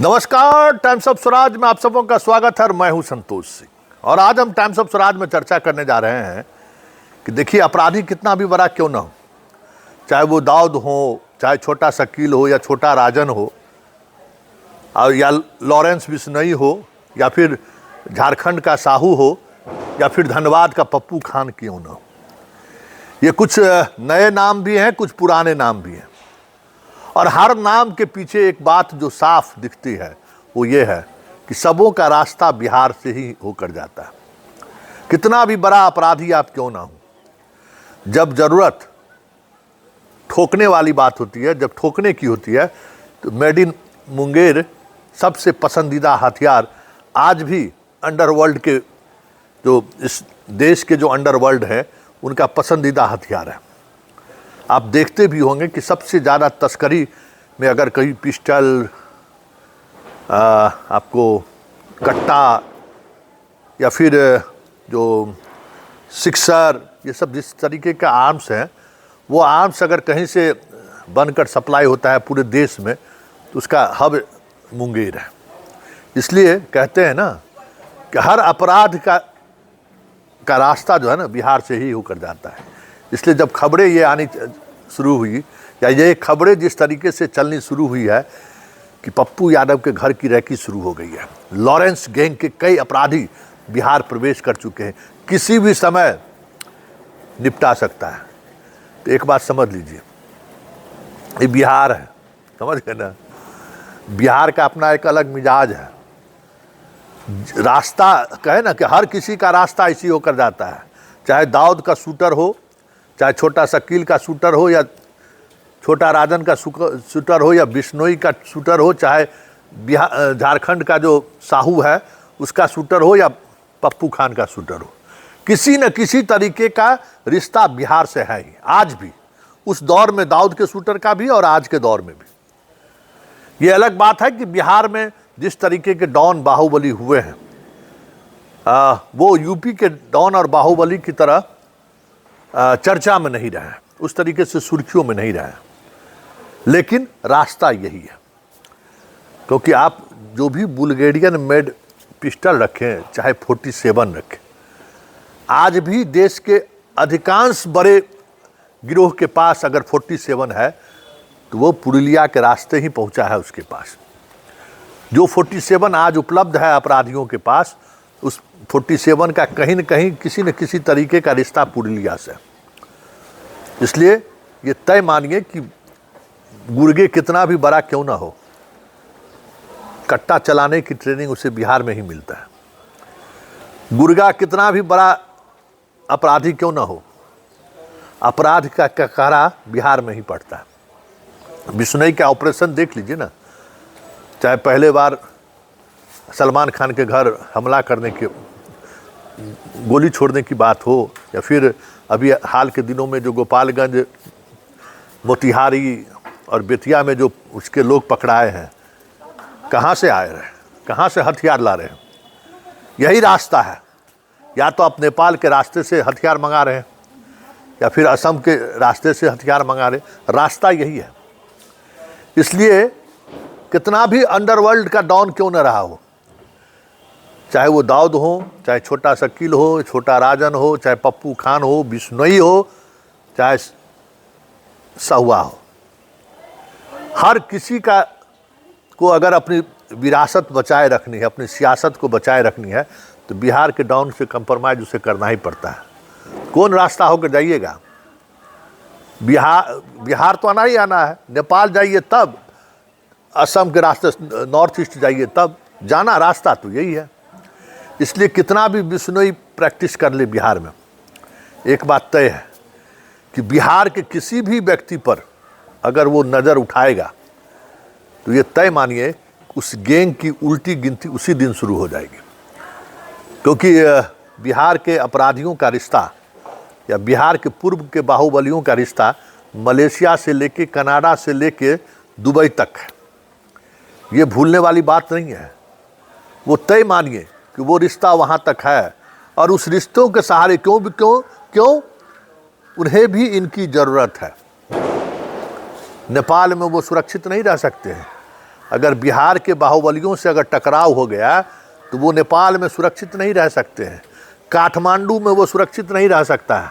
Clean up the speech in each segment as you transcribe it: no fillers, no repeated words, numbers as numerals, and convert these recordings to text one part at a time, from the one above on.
नमस्कार, times of Swaraj में आप सबों का स्वागत है। मैं हूं संतोष सिंह और आज हम टाइम्स ऑफ स्वराज में चर्चा करने जा रहे हैं कि देखिए, अपराधी कितना भी बड़ा क्यों ना हो, चाहे वो दाऊद हो, चाहे छोटा शकील हो या छोटा राजन हो, और या लॉरेंस बिश्नोई हो, या फिर झारखंड का साहू हो, या फिर धनबाद का पप्पू खान क्यों ना हो। ये कुछ नए नाम भी हैं, कुछ पुराने नाम भी हैं, और हर नाम के पीछे एक बात जो साफ दिखती है वो ये है कि सबों का रास्ता बिहार से ही होकर जाता है। कितना भी बड़ा अपराधी आप क्यों ना हो, जब जरूरत ठोकने वाली बात होती है, जब ठोकने की होती है, तो मेड इन मुंगेर सबसे पसंदीदा हथियार आज भी अंडरवर्ल्ड के, जो इस देश के जो अंडरवर्ल्ड है उनका पसंदीदा हथियार है। आप देखते भी होंगे कि सबसे ज़्यादा तस्करी में अगर कहीं पिस्टल, आपको कट्टा, या फिर जो सिक्सर, ये सब जिस तरीके का आर्म्स हैं, वो आर्म्स अगर कहीं से बनकर सप्लाई होता है पूरे देश में, तो उसका हब मुंगेर है। इसलिए कहते हैं ना कि हर अपराध का रास्ता जो है ना बिहार से ही होकर जाता है। इसलिए जब खबरें ये आनी शुरू हुई, या ये खबरें जिस तरीके से चलनी शुरू हुई है कि पप्पू यादव के घर की रैकी शुरू हो गई है, लॉरेंस गैंग के कई अपराधी बिहार प्रवेश कर चुके हैं, किसी भी समय निपटा सकता है, तो एक बात समझ लीजिए, ये बिहार है, समझ गए ना। बिहार का अपना एक अलग मिजाज है। रास्ता कहे ना कि हर किसी का रास्ता इसी होकर जाता है, चाहे दाऊद का शूटर हो, चाहे छोटा शकील का शूटर हो, या छोटा राजन का शूटर हो, या बिश्नोई का शूटर हो, चाहे झारखंड का जो साहू है उसका शूटर हो, या पप्पू खान का शूटर हो, किसी न किसी तरीके का रिश्ता बिहार से है ही आज भी। उस दौर में दाऊद के शूटर का भी और आज के दौर में भी। ये अलग बात है कि बिहार में जिस तरीके के डॉन बाहुबली हुए हैं, वो यूपी के डॉन और बाहुबली की तरह चर्चा में नहीं रहे, उस तरीके से सुर्खियों में नहीं रहे, लेकिन रास्ता यही है। क्योंकि आप जो भी बुल्गेरियन मेड पिस्टल रखें, चाहे 47 रखें, आज भी देश के अधिकांश बड़े गिरोह के पास अगर 47 है तो वो पुरुलिया के रास्ते ही पहुंचा है उसके पास। जो 47 आज उपलब्ध है अपराधियों के पास, उस 47 का कहीं न कहीं किसी न किसी तरीके का रिश्ता पुरुलिया से। इसलिए ये तय मानिए कि गुर्गे कितना भी बड़ा क्यों ना हो, कट्टा चलाने की ट्रेनिंग उसे बिहार में ही मिलता है। गुर्गा कितना भी बड़ा अपराधी क्यों ना हो, अपराध का ककारा बिहार में ही पड़ता है। बिश्नोई का ऑपरेशन देख लीजिए ना, चाहे पहले बार सलमान खान के घर हमला करने के, गोली छोड़ने की बात हो, या फिर अभी हाल के दिनों में जो गोपालगंज, मोतिहारी और बेतिया में जो उसके लोग पकड़ाए हैं, कहाँ से आए रहे, कहाँ से हथियार ला रहे हैं। यही रास्ता है, या तो आप नेपाल के रास्ते से हथियार मंगा रहे हैं, या फिर असम के रास्ते से हथियार मंगा रहे हैं, रास्ता यही है। इसलिए कितना भी अंडरवर्ल्ड का डॉन क्यों न रहा हो, चाहे वो दाऊद हो, चाहे छोटा शकील हो, छोटा राजन हो, चाहे पप्पू खान हो, बिश्नोई हो, चाहे सहुआ हो, हर किसी का को अगर अपनी विरासत बचाए रखनी है, अपनी सियासत को बचाए रखनी है, तो बिहार के डॉन से कंप्रोमाइज उसे करना ही पड़ता है। कौन रास्ता होकर जाइएगा, बिहार तो आना ही आना है, नेपाल जाइए तब, असम के रास्ते नॉर्थ ईस्ट जाइए तब, जाना रास्ता तो यही है। इसलिए कितना भी बिश्नोई प्रैक्टिस कर ले बिहार में, एक बात तय है कि बिहार के किसी भी व्यक्ति पर अगर वो नज़र उठाएगा तो ये तय मानिए उस गैंग की उल्टी गिनती उसी दिन शुरू हो जाएगी। क्योंकि बिहार के अपराधियों का रिश्ता, या बिहार के पूर्व के बाहुबलियों का रिश्ता मलेशिया से लेके, कनाडा से लेके दुबई तक है। ये भूलने वाली बात नहीं है। वो तय मानिए कि वो रिश्ता वहाँ तक है, और उस रिश्तों के सहारे क्यों उन्हें भी इनकी ज़रूरत है। नेपाल में वो सुरक्षित नहीं रह सकते हैं, अगर बिहार के बाहुबलियों से अगर टकराव हो गया तो वो नेपाल में सुरक्षित नहीं रह सकते हैं, काठमांडू में वो सुरक्षित नहीं रह सकता है।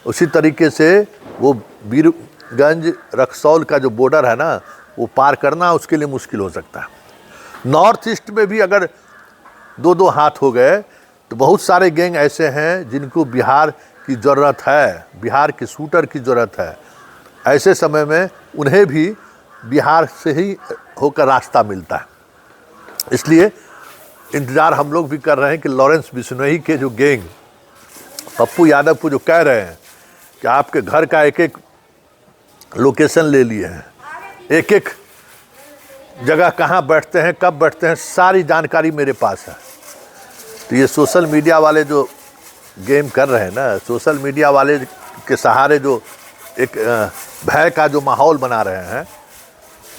उसी तरीके से वो वीरगंज रक्सौल का जो बॉर्डर है ना, वो पार करना उसके लिए मुश्किल हो सकता है। नॉर्थ ईस्ट में भी अगर दो दो हाथ हो गए तो बहुत सारे गैंग ऐसे हैं जिनको बिहार की ज़रूरत है, बिहार के शूटर की ज़रूरत है। ऐसे समय में उन्हें भी बिहार से ही होकर रास्ता मिलता है। इसलिए इंतज़ार हम लोग भी कर रहे हैं कि लॉरेंस बिश्नोई के जो गैंग पप्पू यादव को जो कह रहे हैं कि आपके घर का एक एक लोकेशन ले लिए हैं, एक एक जगह कहाँ बैठते हैं, कब बैठते हैं, सारी जानकारी मेरे पास है। तो ये सोशल मीडिया वाले जो गेम कर रहे हैं ना, सोशल मीडिया वाले के सहारे जो एक भय का जो माहौल बना रहे हैं,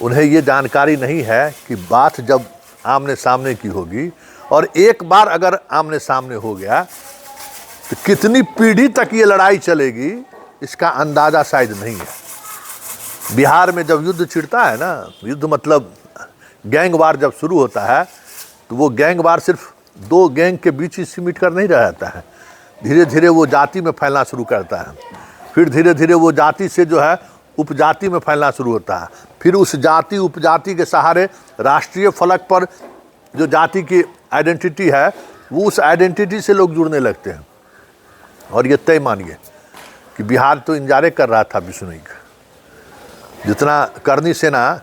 उन्हें ये जानकारी नहीं है कि बात जब आमने सामने की होगी और एक बार अगर आमने सामने हो गया तो कितनी पीढ़ी तक ये लड़ाई चलेगी इसका अंदाज़ा शायद नहीं है। बिहार में जब युद्ध छिड़ता है ना, युद्ध मतलब गैंग वार जब शुरू होता है तो वो गैंग वार सिर्फ दो गैंग के बीच ही सिमट कर नहीं रहता है, धीरे धीरे वो जाति में फैलना शुरू करता है। फिर धीरे धीरे वो जाति से जो है उपजाति में फैलना शुरू होता है। फिर उस जाति उपजाति के सहारे राष्ट्रीय फलक पर जो जाति की आइडेंटिटी है, वो उस आइडेंटिटी से लोग जुड़ने लगते हैं। और ये तय मानिए कि बिहार तो इंतजार कर रहा था बिश्नोई का, जितना करनी सेना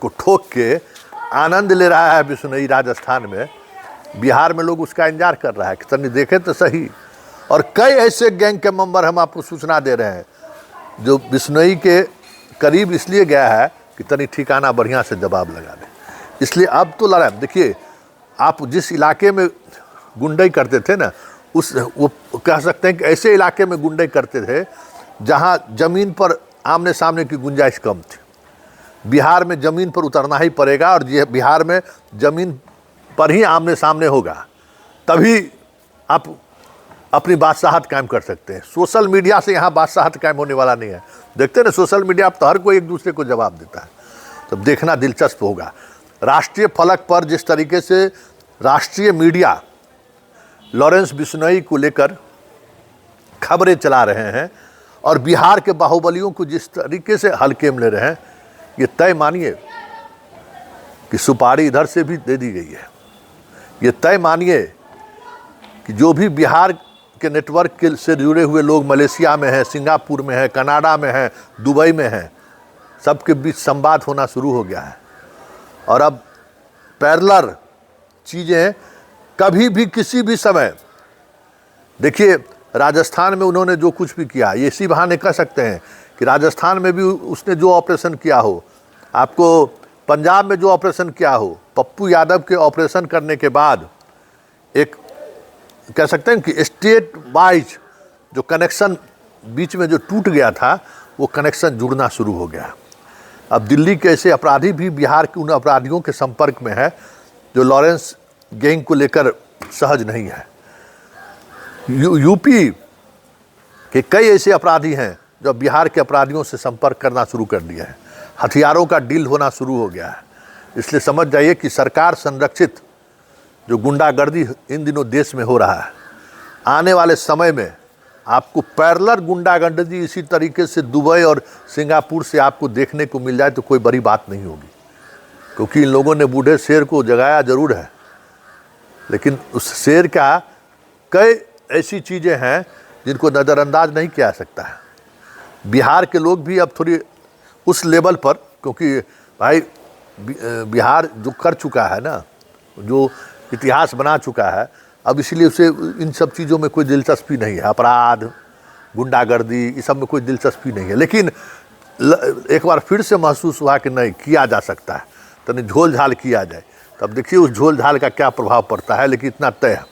को ठोक के आनंद ले रहा है बिश्नोई राजस्थान में, बिहार में लोग उसका इंतजार कर रहा है कि तनी देखे तो सही। और कई ऐसे गैंग के मेंबर हम आपको सूचना दे रहे हैं जो बिश्नोई के करीब इसलिए गया है कि तनी ठिकाना बढ़िया से जवाब लगा दे। इसलिए अब तो लड़ा, देखिए आप जिस इलाके में गुंडई करते थे ना, वो कह सकते हैं कि ऐसे इलाके में गुंडई करते थे जहां ज़मीन पर आमने सामने की गुंजाइश कम थी। बिहार में ज़मीन पर उतरना ही पड़ेगा और ये बिहार में ज़मीन पर ही आमने सामने होगा, तभी आप अपनी बादशाहत कायम कर सकते हैं। सोशल मीडिया से यहाँ बादशाहत कायम होने वाला नहीं है। देखते हैं ना, सोशल मीडिया पर तो हर कोई एक दूसरे को जवाब देता है। तब देखना दिलचस्प होगा। राष्ट्रीय फलक पर जिस तरीके से राष्ट्रीय मीडिया लॉरेंस बिश्नोई को लेकर खबरें चला रहे हैं और बिहार के बाहुबलियों को जिस तरीके से हल्के में ले रहे हैं, ये तय मानिए कि सुपारी इधर से भी दे दी गई है। ये तय मानिए कि जो भी बिहार के नेटवर्क के से जुड़े हुए लोग मलेशिया में हैं, सिंगापुर में हैं, कनाडा में हैं, दुबई में हैं, सबके बीच संवाद होना शुरू हो गया है। और अब पैरेलल चीज़ें कभी भी किसी भी समय, देखिए राजस्थान में उन्होंने जो कुछ भी किया, ये इसी बहाने कह सकते हैं कि राजस्थान में भी उसने जो ऑपरेशन किया हो, आपको पंजाब में जो ऑपरेशन किया हो, पप्पू यादव के ऑपरेशन करने के बाद एक कह सकते हैं कि स्टेट वाइज जो कनेक्शन बीच में जो टूट गया था, वो कनेक्शन जुड़ना शुरू हो गया। अब दिल्ली के ऐसे अपराधी भी बिहार के उन अपराधियों के संपर्क में है जो लॉरेंस गैंग को लेकर सहज नहीं है। यूपी के कई ऐसे अपराधी हैं जो बिहार के अपराधियों से संपर्क करना शुरू कर दिया है। हथियारों का डील होना शुरू हो गया है। इसलिए समझ जाइए कि सरकार संरक्षित जो गुंडागर्दी इन दिनों देश में हो रहा है, आने वाले समय में आपको पैरेलल गुंडागर्दी इसी तरीके से दुबई और सिंगापुर से आपको देखने को मिल जाए तो कोई बड़ी बात नहीं होगी। क्योंकि इन लोगों ने बूढ़े शेर को जगाया जरूर है, लेकिन उस शेर का कई ऐसी चीज़ें हैं जिनको नज़रअंदाज नहीं किया जा सकता है। बिहार के लोग भी अब थोड़ी उस लेवल पर, क्योंकि भाई बिहार जो कर चुका है ना, जो इतिहास बना चुका है, अब इसलिए उसे इन सब चीज़ों में कोई दिलचस्पी नहीं है। अपराध, गुंडागर्दी, इस सब में कोई दिलचस्पी नहीं है। लेकिन एक बार फिर से महसूस हुआ कि नहीं, किया जा सकता है, तो नहीं झोल झाल किया जाए। तब देखिए उस झोल झाल का क्या प्रभाव पड़ता है। लेकिन इतना तय है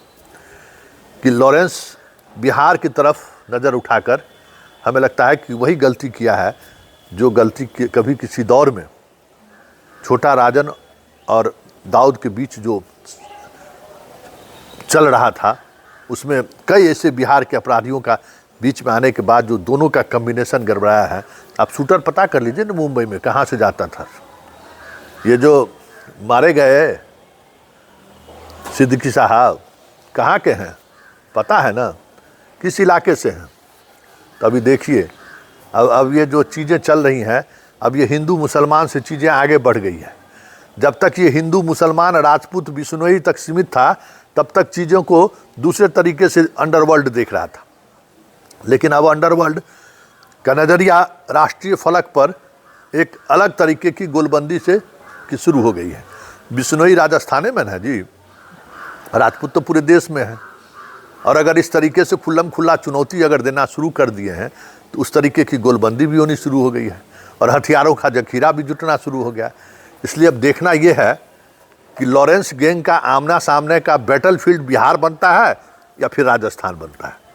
कि लॉरेंस बिहार की तरफ नज़र उठाकर हमें लगता है कि वही गलती किया है जो गलती कभी किसी दौर में छोटा राजन और दाऊद के बीच जो चल रहा था, उसमें कई ऐसे बिहार के अपराधियों का बीच में आने के बाद जो दोनों का कम्बिनेशन गड़बड़ाया है। आप शूटर पता कर लीजिए ना, मुंबई में कहाँ से जाता था, ये जो मारे गए सिद्दीकी साहब कहाँ के हैं पता है ना, किस इलाके से हैं? तो अभी देखिए अब ये जो चीज़ें चल रही हैं, अब ये हिंदू मुसलमान से चीज़ें आगे बढ़ गई है। जब तक ये हिंदू मुसलमान राजपूत बिश्नोई तक सीमित था, तब तक चीज़ों को दूसरे तरीके से अंडरवर्ल्ड देख रहा था। लेकिन अब अंडरवर्ल्ड का नज़रिया राष्ट्रीय फलक पर एक अलग तरीके की गोलबंदी से की शुरू हो गई है। बिश्नोई राजस्थान में है जी, राजपूत तो पूरे देश में है। और अगर इस तरीके से खुल्लम खुल्ला चुनौती अगर देना शुरू कर दिए हैं, तो उस तरीके की गोलबंदी भी होनी शुरू हो गई है और हथियारों का जखीरा भी जुटना शुरू हो गया। इसलिए अब देखना यह है कि लॉरेंस गैंग का आमना सामने का बैटलफील्ड बिहार बनता है या फिर राजस्थान बनता है।